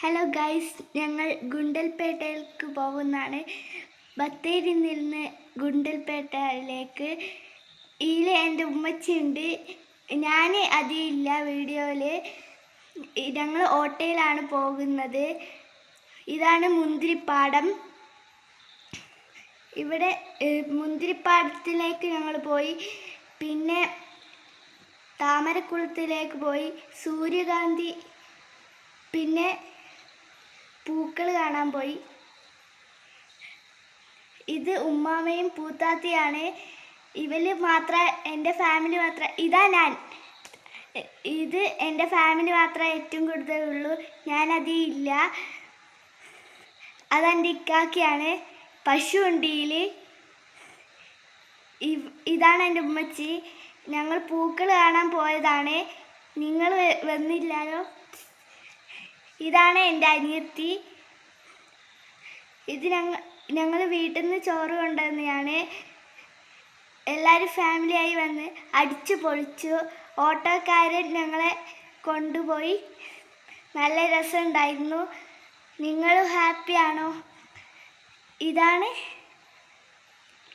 Hello guys, ഞങ്ങൾ ഗുണ്ടൽപേട്ടയിലേക്ക് പോകുന്നതാണ്. ബത്തേരിയിൽ നിന്ന് ഗുണ്ടൽപേട്ടയിലേക്ക്. ഇതിൽ എൻ്റെ ഉമ്മച്ചിയുണ്ട്. ഞാൻ അതില്ല വീഡിയോയിൽ. ഞങ്ങൾ ഓട്ടോയിലാണ് പോകുന്നത്. ഇതാണ് മുന്തിരിപ്പാടം. ഇവിടെ മുന്തിരിപ്പാടത്തിലേക്ക് ഞങ്ങൾ പോയി. പിന്നെ താമരക്കുളത്തിലേക്ക് പോയി, സൂര്യകാന്തി, പിന്നെ പൂക്കൾ കാണാൻ പോയി. ഇത് ഉമ്മാമയും പൂത്താത്തിയാണ്. ഇവര് മാത്രം, എൻ്റെ ഫാമിലി മാത്രം. ഇതാ ഞാൻ. ഇത് എൻ്റെ ഫാമിലി മാത്രമേ ഏറ്റവും കൂടുതലുള്ളൂ. ഞാനതില്ല. അതെൻ്റെ ഇക്കാക്കിയാണ്. പശു ഉണ്ട് ഇതിൽ. ഇതാണ് എൻ്റെ ഉമ്മച്ചി. ഞങ്ങൾ പൂക്കൾ കാണാൻ പോയതാണ്. നിങ്ങൾ വന്നില്ലല്ലോ. ഇതാണ് എൻ്റെ അനിയത്തി. ഇത് ഞങ്ങൾ വീട്ടിൽ നിന്ന് ചോറ് കൊണ്ടുവന്നതാണ്. എല്ലാവരും ഫാമിലിയായി വന്ന് അടിച്ചു പൊളിച്ചു. ഓട്ടോക്കാരൻ ഞങ്ങളെ കൊണ്ടുപോയി. നല്ല രസമുണ്ടായിരുന്നു. നിങ്ങൾ ഹാപ്പിയാണോ? ഇതാണ്